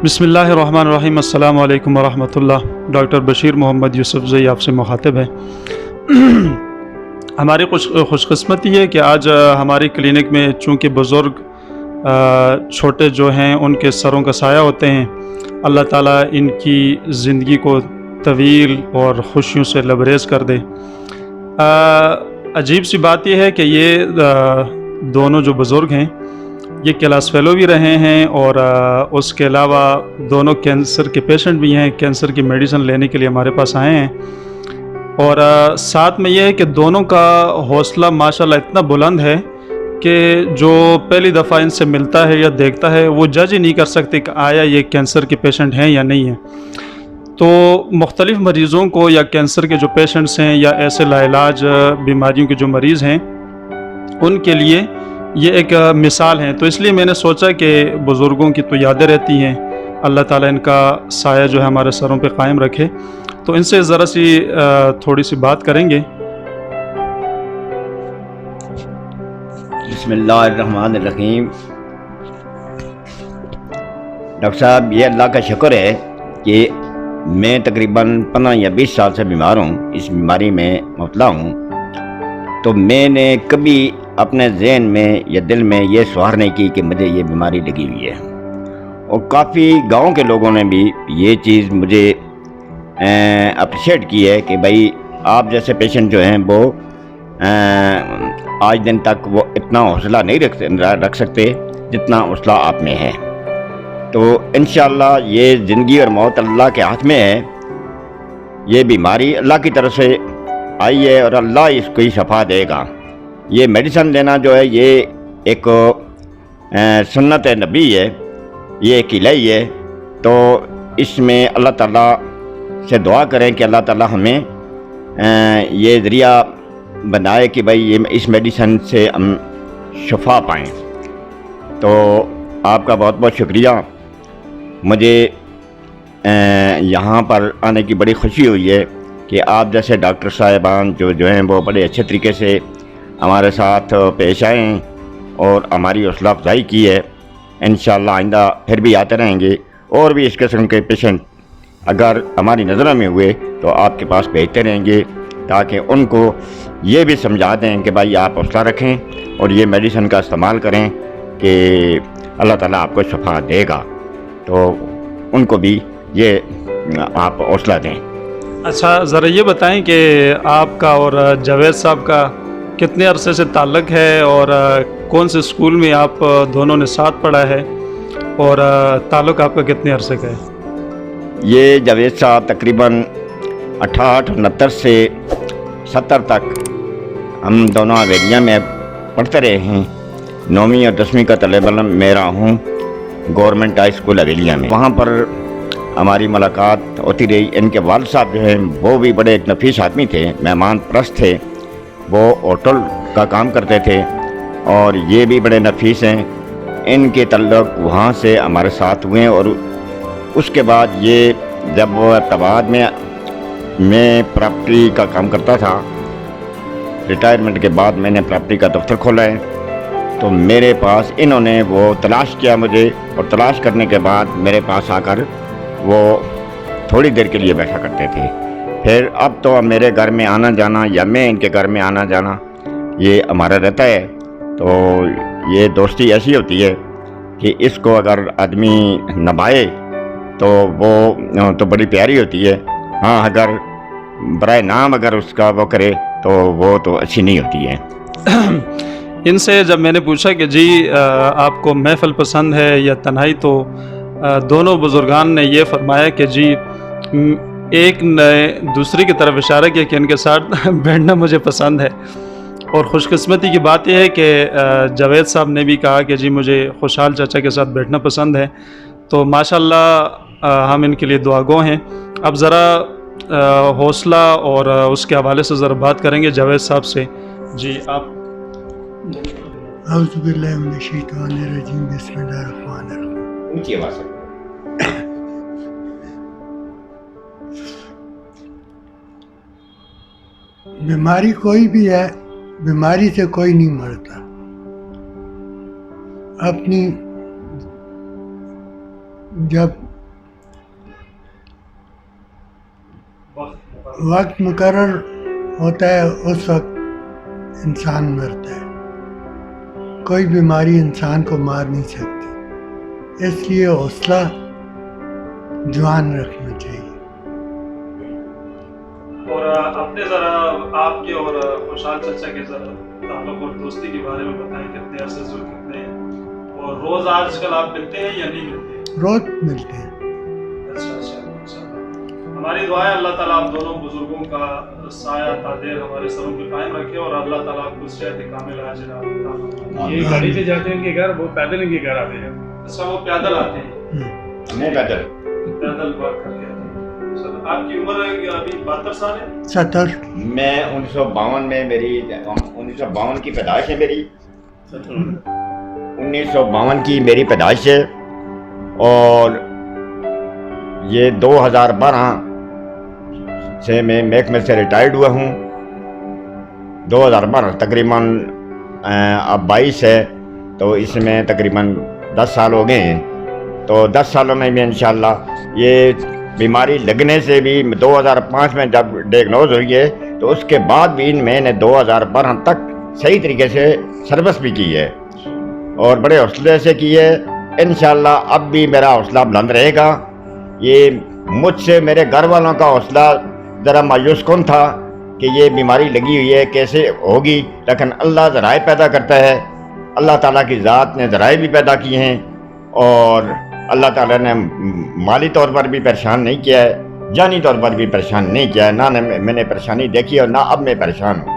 بسم اللہ الرحمن الرحیم۔ السلام علیکم ورحمۃ اللہ۔ ڈاکٹر بشیر محمد یوسف زئی آپ سے مخاطب ہے۔ ہماری خوش قسمتی ہے کہ آج ہماری کلینک میں چونکہ بزرگ چھوٹے جو ہیں ان کے سروں کا سایہ ہوتے ہیں، اللہ تعالیٰ ان کی زندگی کو طویل اور خوشیوں سے لبریز کر دے۔ عجیب سی بات یہ ہے کہ یہ دونوں جو بزرگ ہیں یہ کلاس فیلو بھی رہے ہیں، اور اس کے علاوہ دونوں کینسر کے پیشنٹ بھی ہیں، کینسر کی میڈیسن لینے کے لیے ہمارے پاس آئے ہیں۔ اور ساتھ میں یہ ہے کہ دونوں کا حوصلہ ماشاءاللہ اتنا بلند ہے کہ جو پہلی دفعہ ان سے ملتا ہے یا دیکھتا ہے وہ جج ہی نہیں کر سکتے کہ آیا یہ کینسر کے پیشنٹ ہیں یا نہیں ہیں۔ تو مختلف مریضوں کو یا کینسر کے جو پیشنٹس ہیں یا ایسے لاعلاج بیماریوں کے جو مریض ہیں ان کے لیے یہ ایک مثال ہے۔ تو اس لیے میں نے سوچا کہ بزرگوں کی تو یادیں رہتی ہیں، اللہ تعالیٰ ان کا سایہ جو ہے ہمارے سروں پہ قائم رکھے، تو ان سے ذرا سی تھوڑی سی بات کریں گے۔ بسم اللہ الرحمن الرحیم۔ ڈاکٹر صاحب، یہ اللہ کا شکر ہے کہ میں تقریباً 15 یا 20 سال سے بیمار ہوں، اس بیماری میں مبتلا ہوں۔ تو میں نے کبھی اپنے ذہن میں یا دل میں یہ سوال نہیں کی کہ مجھے یہ بیماری لگی ہوئی ہے، اور کافی گاؤں کے لوگوں نے بھی یہ چیز مجھے اپریشیٹ کی ہے کہ بھائی آپ جیسے پیشنٹ جو ہیں وہ آج دن تک وہ اتنا حوصلہ نہیں رکھ سکتے جتنا حوصلہ آپ میں ہے۔ تو انشاءاللہ یہ زندگی اور موت اللہ کے ہاتھ میں ہے۔ یہ بیماری اللہ کی طرف سے آئی ہے اور اللہ اس کو ہی شفا دے گا۔ یہ میڈیسن لینا جو ہے یہ ایک سنت نبی ہے، یہ ایک الہی ہے۔ تو اس میں اللہ تعالیٰ سے دعا کریں کہ اللہ تعالیٰ ہمیں یہ ذریعہ بنائے کہ بھائی یہ اس میڈیسن سے ہم شفا پائیں۔ تو آپ کا بہت بہت شکریہ۔ مجھے یہاں پر آنے کی بڑی خوشی ہوئی ہے کہ آپ جیسے ڈاکٹر صاحبان جو ہیں وہ بڑے اچھے طریقے سے ہمارے ساتھ پیش آئے ہیں اور ہماری حوصلہ افزائی کی ہے۔ انشاءاللہ آئندہ پھر بھی آتے رہیں گے، اور بھی اس قسم کے پیشنٹ اگر ہماری نظروں میں ہوئے تو آپ کے پاس بھیجتے رہیں گے، تاکہ ان کو یہ بھی سمجھا دیں کہ بھائی آپ حوصلہ رکھیں اور یہ میڈیسن کا استعمال کریں کہ اللہ تعالیٰ آپ کو شفا دے گا۔ تو ان کو بھی یہ آپ حوصلہ دیں۔ اچھا، ذرا یہ بتائیں کہ آپ کا اور جاوید صاحب کا کتنے عرصے سے تعلق ہے، اور کون سے اسکول میں آپ دونوں نے ساتھ پڑھا ہے، اور تعلق آپ کا کتنے عرصے کا ہے؟ یہ جاوید صاحب تقریباً 68-69 سے 70 تک ہم دونوں حویلیاں میں پڑھتے رہے ہیں۔ 9ویں اور 10ویں کا طالب علم میرا ہوں گورنمنٹ ہائی اسکول حویلیاں میں، وہاں پر ہماری ملاقات ہوتی رہی۔ ان کے والد صاحب جو ہیں وہ بھی بڑے ایک نفیس آدمی تھے، مہمان پرست تھے، وہ ہوٹل کا کام کرتے تھے، اور یہ بھی بڑے نفیس ہیں۔ ان کے تعلق وہاں سے ہمارے ساتھ ہوئے، اور اس کے بعد یہ جب ابتداد میں پراپرٹی کا کام کرتا تھا، ریٹائرمنٹ کے بعد میں نے پراپرٹی کا دفتر کھولا ہے، تو میرے پاس انہوں نے وہ تلاش کیا مجھے، اور تلاش کرنے کے بعد میرے پاس آ کر وہ تھوڑی دیر کے لیے بیٹھا کرتے تھے۔ پھر اب تو میرے گھر میں آنا جانا یا میں ان کے گھر میں آنا جانا یہ ہمارا رہتا ہے۔ تو یہ دوستی ایسی ہوتی ہے کہ اس کو اگر آدمی نبھائے تو وہ تو بڑی پیاری ہوتی ہے۔ ہاں، اگر برائے نام اگر اس کا وہ کرے تو وہ تو اچھی نہیں ہوتی ہے۔ ان سے جب میں نے پوچھا کہ جی آپ کو محفل پسند ہے یا تنہائی، تو دونوں بزرگان نے یہ فرمایا کہ جی ایک نے دوسری کی طرف اشارہ کیا کہ ان کے ساتھ بیٹھنا مجھے پسند ہے۔ اور خوش قسمتی کی بات یہ ہے کہ جاوید صاحب نے بھی کہا کہ جی مجھے خوشحال چاچا کے ساتھ بیٹھنا پسند ہے۔ تو ماشاءاللہ ہم ان کے لیے دعا گو ہیں۔ اب ذرا حوصلہ اور اس کے حوالے سے ذرا بات کریں گے جاوید صاحب سے۔ جی آپ۔ اعوذ باللہ من الشیطان الرجیم، بسم اللہ الرحمن الرحیم۔ اونچی آواز سے۔ بیماری کوئی بھی ہے، بیماری سے کوئی نہیں مرتا۔ اپنی جب وقت مقرر ہوتا ہے اس وقت انسان مرتا ہے. کوئی بیماری انسان کو مار نہیں سکتی، اس لیے حوصلہ جوان رکھنا چاہیے. اور اپنے ذرا آپ کے اور خوشحال چچا کے ذرا تعلق اور دوستی کے بارے میں بتائیں، کتنے عرصے سے کتنے ہیں، اور روز آج کل آپ ملتے ہیں یا نہیں ملتے؟ روز ملتے ہیں. اچھا. ہماری دعا ہے اللہ تعالیٰ آپ دونوں بزرگوں کا سایہ تادیر ہمارے سروں پہ قائم رکھے، اور اللہ تعالیٰ آپ کو صحت کامل عاجل عطا فرمائے. یہ گاڑی سے جاتے ہیں ان کے گھر، وہ پیدل ان کے گھر آتے ہیں. اچھا، وہ پیدل آتے ہیں؟ نہیں بیٹر. پیدل بات کر کے آتے ہیں. آپ کی عمر ابھی 72 سال ہے؟ 70. میں 1952 میں 1952 کی پیدائش ہے میری. 1952 کی میری پیدائش ہے، اور یہ 2012 سے میں محکمے سے ریٹائرڈ ہوا ہوں. 2012 تقریباً اب 22 ہے، تو اس میں تقریباً 10 سال ہو گئے ہیں. تو 10 سالوں میں انشاءاللہ یہ بیماری لگنے سے بھی 2005 میں جب ڈائگنوز ہوئی ہے، تو اس کے بعد بھی میں نے 2012 تک صحیح طریقے سے سروس بھی کی ہے، اور بڑے حوصلے سے کی ہے. انشاءاللہ اب بھی میرا حوصلہ بلند رہے گا. یہ مجھ سے میرے گھر والوں کا حوصلہ ذرا مایوس کن تھا کہ یہ بیماری لگی ہوئی ہے، کیسے ہوگی، لیکن اللہ ذرائع پیدا کرتا ہے. اللہ تعالیٰ کی ذات نے ذرائع بھی پیدا کیے ہیں، اور اللہ تعالیٰ نے مالی طور پر بھی پریشان نہیں کیا ہے، جانی طور پر بھی پریشان نہیں کیا ہے. نہ میں نے پریشانی دیکھی اور نہ اب میں پریشان ہوں.